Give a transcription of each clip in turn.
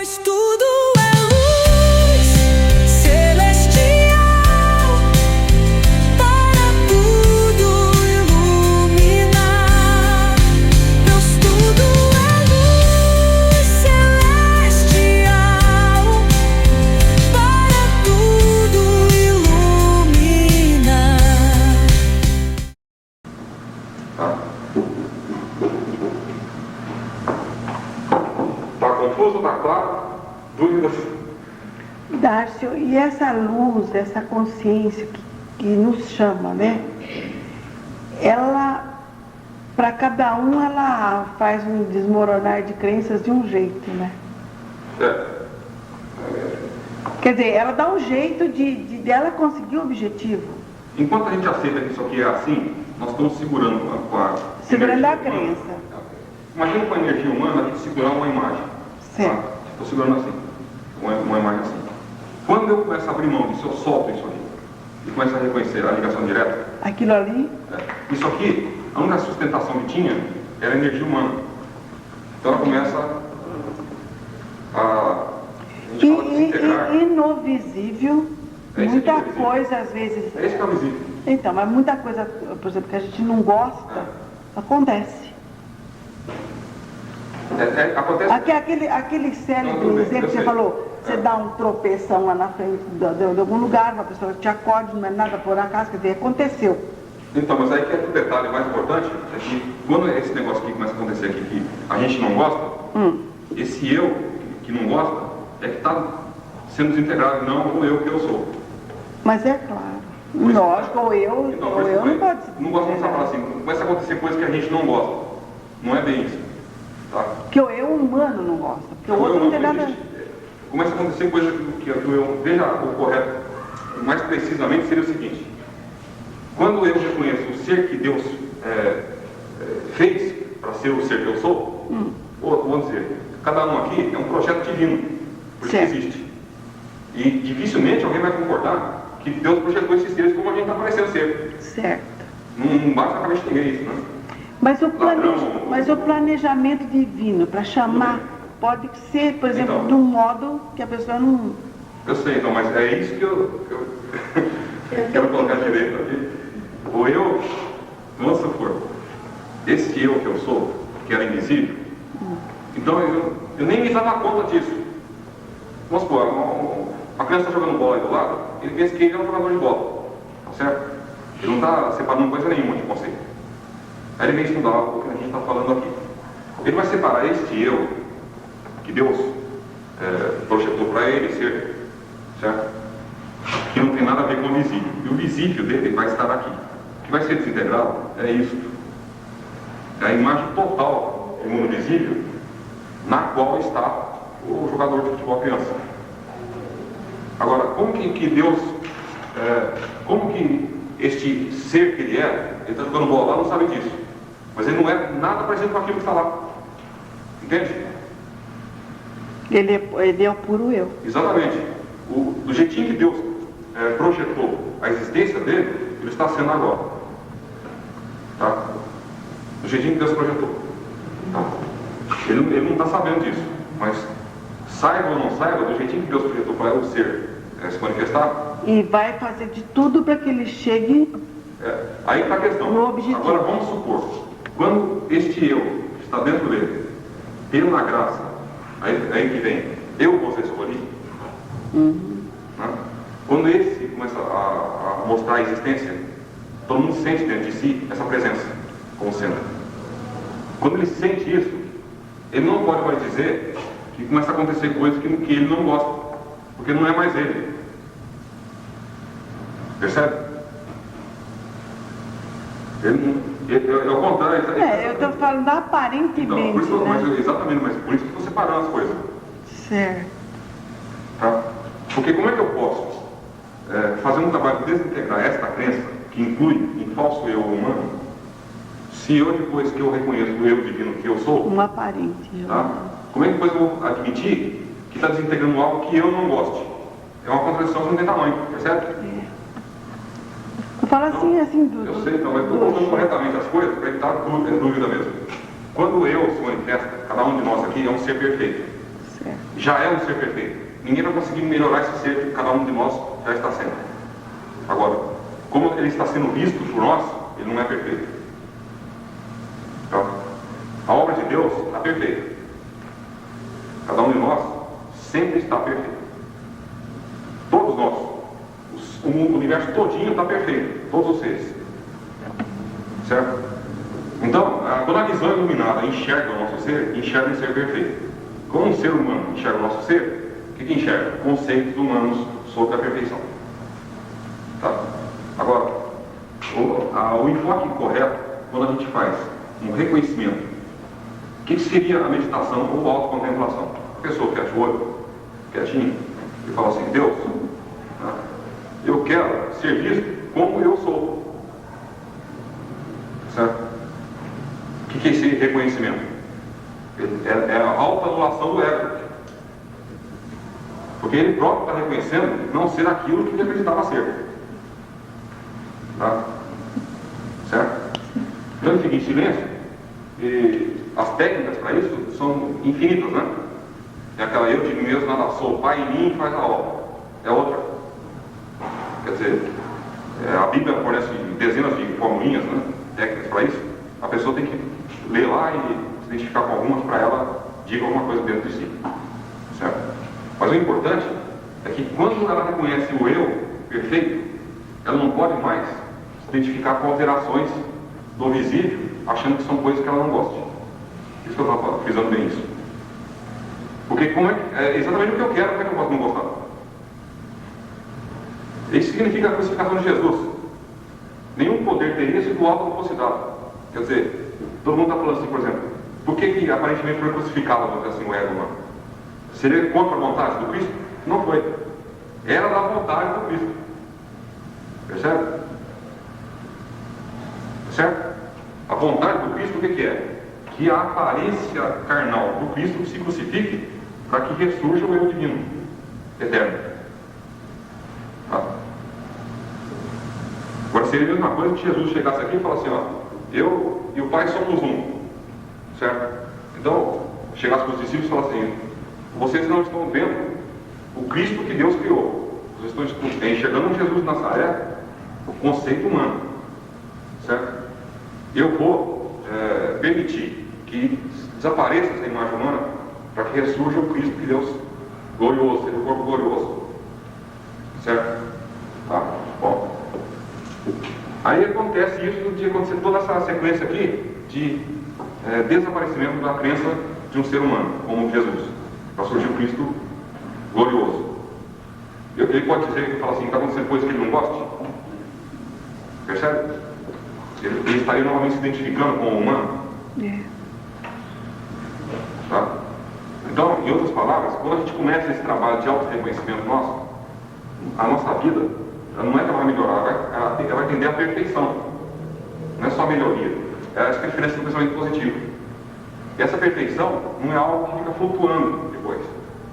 Pois tudo é luz celestial para tudo iluminar. Pois tudo é luz celestial para tudo iluminar. Tá confuso? Tá claro? Dúvidas? Dárcio, e essa luz, essa consciência que nos chama, né? Ela, para cada um, ela faz um desmoronar de crenças de um jeito, né? Quer dizer, ela dá um jeito de ela conseguir o objetivo. Enquanto a gente aceita que isso aqui é assim, nós estamos segurando com a Segurando a energia humana. crença. Imagina com a energia humana a gente segurar uma imagem. Certo. Estou segurando assim, uma imagem assim. Quando eu começo a abrir mão disso, eu solto isso aqui e começo a reconhecer a ligação direta. Aquilo ali, Isso aqui, a única sustentação que tinha era a energia humana. Então ela começa a gente fala de se integrar. e no visível, É isso muita que é visível. coisa às vezes. É isso que é visível. Então, mas muita coisa, por exemplo, que a gente não gosta, acontece. Acontece. Aquele cérebro, Tudo bem, exemplo eu que você sei. falou, você dá um tropeção lá na frente de algum lugar, uma pessoa te acorde, não é nada por acaso, quer dizer, aconteceu. Então, mas aí que é o detalhe mais importante, é que quando esse negócio aqui começa a acontecer aqui, que a gente não gosta, esse eu que não gosta é que está sendo desintegrado, não o eu que eu sou. Mas é claro, lógico, ou eu Então, não pode não gosto de falar assim, começa a acontecer coisas que a gente não gosta. Não é bem isso. Tá? que o eu humano não gosta, porque o outro não tem nada. Começa a acontecer coisas que eu veja o correto, mais precisamente seria o seguinte: quando eu reconheço o ser que Deus fez para ser o ser que eu sou, vamos dizer, cada um aqui é um projeto divino, por isso que Certo. existe. E dificilmente alguém vai concordar que Deus projetou esses seres como a gente está parecendo ser. Certo. Não bate na cabeça de ninguém isso, né? Mas o planejamento divino para chamar pode ser, por exemplo, Então. de um modo que a pessoa não. Eu sei, então, mas é isso que eu quero colocar direito aqui. O eu, vamos supor, esse eu que eu sou, que era invisível, então eu nem me dava conta disso. Vamos supor, uma criança está jogando bola aí do lado, ele pensa que ele é um jogador de bola, tá certo? Ele não está separando coisa nenhuma de conceito. Aí ele vem estudar o que a gente está falando aqui. Ele vai separar este eu, que Deus projetou para ele ser, certo? Que não tem nada a ver com o visível. E o visível dele vai estar aqui. O que vai ser desintegrado é isso. É a imagem total do mundo visível, na qual está o jogador de futebol criança. Agora, como que Deus, como que este ser que ele está jogando bola lá, não sabe disso. Mas ele não é nada parecido com aquilo que está lá. Entende? Ele é o puro eu. Exatamente. Do jeitinho que Deus projetou a existência dele, ele está sendo agora. Tá? Do jeitinho que Deus projetou. Tá? Ele não está sabendo disso. Mas saiba ou não saiba, do jeitinho que Deus projetou para o ser se manifestar. E vai fazer de tudo para que ele chegue. Aí está a questão. No objetivo. Agora vamos supor, quando este eu que está dentro dele, pela graça, aí que vem, eu você escolhi, né? Quando esse começa a mostrar a existência, todo mundo sente dentro de si essa presença, como sendo. Quando ele sente isso, ele não pode mais dizer que começa a acontecer coisas que ele não gosta, porque não é mais ele. Percebe? É o contrário. Eu estou falando aparentemente, Então, por isso, né? exatamente, mas por isso que estou separando as coisas. Certo. Tá? Porque como é que eu posso fazer um trabalho de desintegrar esta crença, que inclui um falso eu humano, se eu, depois que eu reconheço o eu divino que eu sou, Um aparente. tá? Como é que depois eu vou admitir que está desintegrando algo que eu não goste? É uma contradição que não tem tamanho, percebe? Eu falo assim do. Eu sei, então, mas estou colocando corretamente as coisas para evitar dúvida mesmo. Quando o eu se manifesta, cada um de nós aqui é um ser perfeito. Já é um ser perfeito. Ninguém vai conseguir melhorar esse ser que cada um de nós já está sendo. Agora, como ele está sendo visto por nós, ele não é perfeito. Então, a obra de Deus está perfeita. Cada um de nós sempre está perfeito. Todos nós. O universo todinho está perfeito. Todos os seres. Certo? Então, quando a visão iluminada enxerga o nosso ser, enxerga um ser perfeito. Como um ser humano enxerga o nosso ser, o que enxerga? Conceitos humanos sobre a perfeição. Tá? Agora, o enfoque correto, quando a gente faz um reconhecimento, o que seria a meditação ou a autocontemplação? A pessoa fecha o olho, quietinho, e fala assim: Deus, tá? Eu quero ser visto como eu sou. Certo? O que é esse reconhecimento? É a autoanulação do ego. Porque ele próprio está reconhecendo não ser aquilo que ele acreditava ser. Tá? Certo? Então ele fica em silêncio. E as técnicas para isso são infinitas, né? É aquela eu de mim mesmo, nada sou, Pai em mim faz a obra. É outra. Quer dizer, a Bíblia fornece dezenas de formulinhas, né? Técnicas para isso. A pessoa tem que ler lá e se identificar com algumas para ela diga alguma coisa dentro de si. Certo? Mas o importante é que quando ela reconhece o eu perfeito, ela não pode mais se identificar com alterações do visível, achando que são coisas que ela não gosta. Isso que eu estava frisando bem isso. Porque é exatamente o que eu quero, como é que eu posso não gostar? Isso significa a crucificação de Jesus. Nenhum poder teria se do alto não fosse dado. Quer dizer, todo mundo está falando assim, por exemplo, por que aparentemente foi crucificado, vamos dizer assim, o ego humano? Seria contra a vontade do Cristo? Não foi. Era da vontade do Cristo. Percebe? Certo? A vontade do Cristo o que é? Que a aparência carnal do Cristo se crucifique para que ressurja o eu divino, eterno. Tá? Agora seria a mesma coisa que Jesus chegasse aqui e falasse assim, ó, eu e o Pai somos um. Certo? Então, chegasse para os discípulos e falasse assim, vocês não estão vendo o Cristo que Deus criou. Vocês estão enxergando Jesus de Nazaré, o conceito humano. Certo? Eu vou permitir que desapareça essa imagem humana para que ressurja o Cristo que Deus glorioso, seja o corpo glorioso. Certo? Tá? Bom. Aí acontece isso no dia acontecer toda essa sequência aqui de desaparecimento da crença de um ser humano, como Jesus, para surgir o Cristo glorioso. Ele pode dizer que fala assim, está acontecendo coisa que ele não gosta? Percebe? Ele estaria novamente se identificando com o humano. Tá? Então, em outras palavras, quando a gente começa esse trabalho de auto-reconhecimento nosso, a nossa vida não é que ela vai melhorar, ela vai tender à perfeição. Não é só melhoria. É essa que é a diferença do pensamento positivo. E essa perfeição não é algo que fica flutuando depois.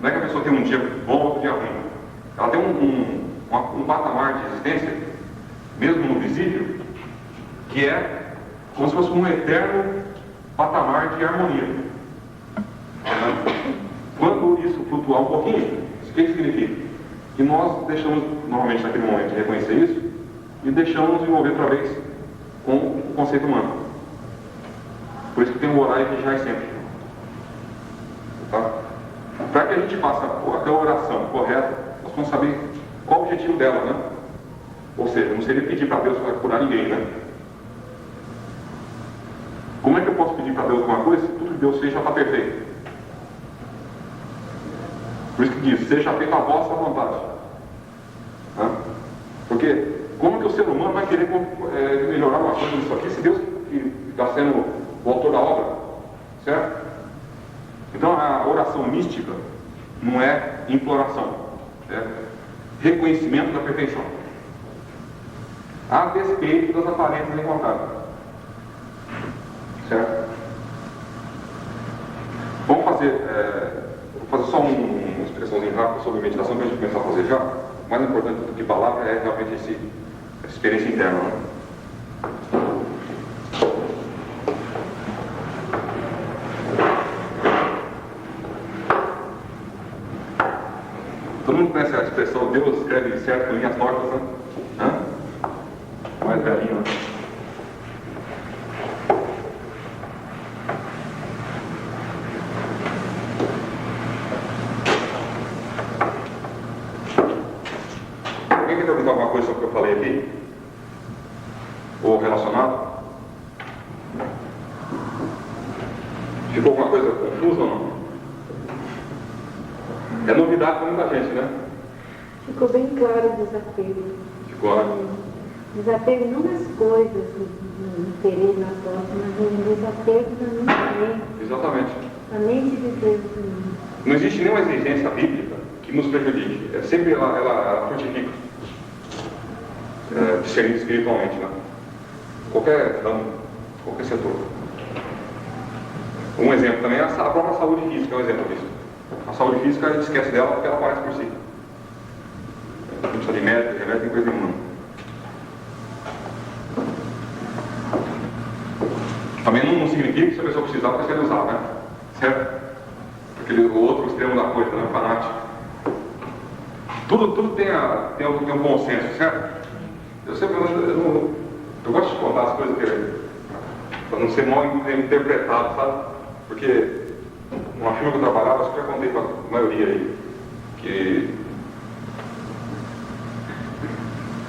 Não é que a pessoa tem um dia bom ou outro dia ruim. Ela tem um patamar de existência, mesmo no visível, que é como se fosse um eterno patamar de harmonia. Quando isso flutuar um pouquinho, o que significa? Que nós deixamos, normalmente naquele momento, de reconhecer isso e deixamos nos envolver outra vez com o conceito humano. Por isso que tem um horário que já é sempre. Tá? Para que a gente faça aquela oração correta, nós vamos saber qual o objetivo dela, né? Ou seja, não seria pedir para Deus para curar ninguém, né? Como é que eu posso pedir para Deus alguma coisa se tudo que Deus fez já está perfeito? Por isso que diz, seja feita a vossa vontade. Tá? Porque como que o ser humano vai querer melhorar uma coisa nisso aqui se Deus que está sendo o autor da obra? Certo? Então a oração mística não é imploração, é reconhecimento da perfeição, a despeito das aparências encontradas. Certo? Vamos fazer, vou fazer só uma expressãozinha rápida sobre meditação para a gente começar a fazer já. O mais importante do que palavra é realmente essa experiência interna. Né? Todo mundo conhece a expressão Deus escreve certo com linhas tortas, né? Hã? Mais velhinho, né? Alguém quer perguntar alguma coisa sobre o que eu falei aqui? Ou relacionado? Ficou alguma coisa confusa ou não? É novidade para muita gente, né? Ficou bem claro o desapego. Ficou, né? Desapego não nas coisas, no interesse, na posse, mas no desapego na mente. Exatamente. A mente de Deus. Não existe nenhuma exigência bíblica que nos prejudique. É sempre ela frutifica. Discernido espiritualmente, né? Qualquer ramo, qualquer setor. Um exemplo também é a própria saúde física, é um exemplo disso. A saúde física a gente esquece dela porque ela aparece por si. Não precisa de médico, remédio, tem coisa nenhuma. Também não significa que se a pessoa precisar, a pessoa vai usar, né? Certo? Aquele, o outro extremo da coisa, né? Fanático. Tudo tem um bom senso, certo? Eu gosto de contar as coisas para não ser mal interpretado, sabe? Porque numa firma que eu trabalhava, acho que eu já contei para a maioria aí, que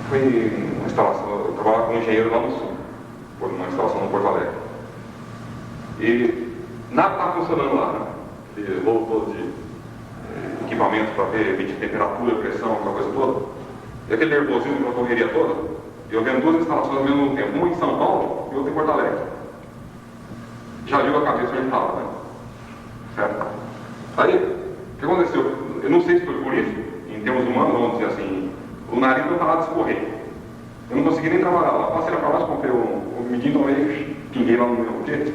foi uma instalação, eu trabalhava como engenheiro lá no sul, numa instalação no Porto Alegre. E nada estava funcionando lá, né? Ele voltou de equipamento para ver medir temperatura, pressão, aquela coisa toda. E aquele nervosismo, aquela correria toda, eu vendo duas instalações ao mesmo tempo, uma em São Paulo e outra em Porto Alegre. Já liu a cabeça onde estava, né? Certo? Aí, o que aconteceu? Eu não sei se foi por isso, em termos humanos, vamos dizer assim, o nariz não estava de escorrer. Eu não consegui nem trabalhar lá. Passei na farmácia, comprei um medinho, tomei, pinguei lá no meu quê.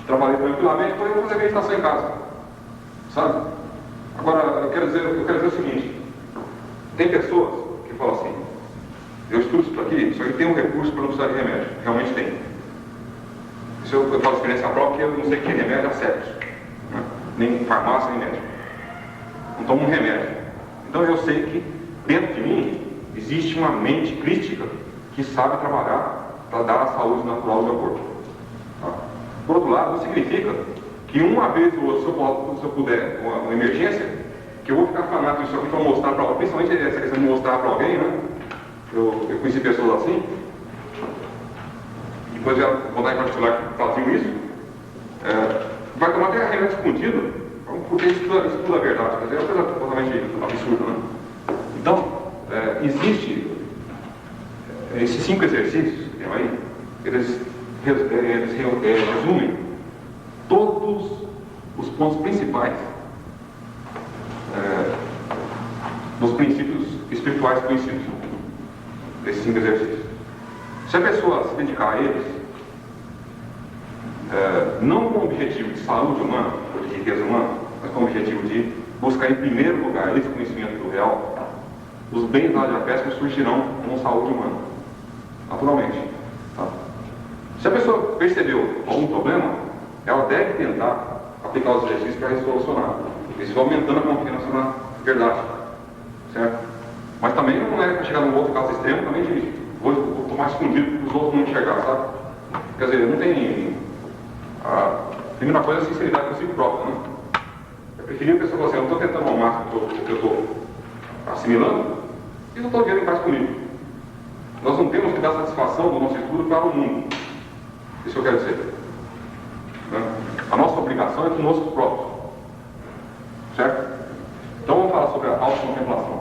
Trabalhei tranquilamente, depois eu vou fazer a meditação em casa. Sabe? Agora, eu quero dizer o seguinte: tem pessoas que falam assim, eu estudo isso aqui tem um recurso para não precisar de remédio. Realmente tem. Isso eu falo experiência própria, porque eu não sei que remédio certo. Né? Nem farmácia, nem médico. Não tomo um remédio. Então eu sei que dentro de mim existe uma mente crística que sabe trabalhar para dar a saúde natural do meu corpo. Tá? Por outro lado, não significa que uma vez ou outra, se eu puder, uma emergência, que eu vou ficar fanático disso aqui para mostrar para alguém, principalmente essa questão de mostrar para alguém, né? Eu conheci pessoas assim, depois eu vou contar em particular que faziam isso, vai tomar até remédio escondido, porque isso tudo é verdade, quer dizer, é uma coisa totalmente absurda, né? Então, existe esses 5 exercícios que tem aí, eles resumem todos os pontos principais dos princípios espirituais conhecidos, desses 5 exercícios. Se a pessoa se dedicar a eles, não com o objetivo de saúde humana, ou de riqueza humana, mas com o objetivo de buscar em primeiro lugar esse conhecimento do real, os bens da diapésica surgirão com saúde humana, naturalmente. Tá? Se a pessoa percebeu algum problema, ela deve tentar aplicar os exercícios para resolucionar. Isso vai aumentando a confiança na verdade, certo? Mas também não é para chegar num outro caso extremo, também de vou tomar escondido para os outros não enxergar, sabe? Quer dizer, não tem... A primeira coisa é a sinceridade consigo próprio, né? Eu preferia que a pessoa falasse assim, eu não estou tentando ao máximo o que eu estou assimilando, e não estou vendo em paz comigo. Nós não temos que dar satisfação do nosso estudo para o mundo. Isso eu quero dizer. Né? A nossa obrigação é conosco próprios. Certo? Então vamos falar sobre a autocontemplação.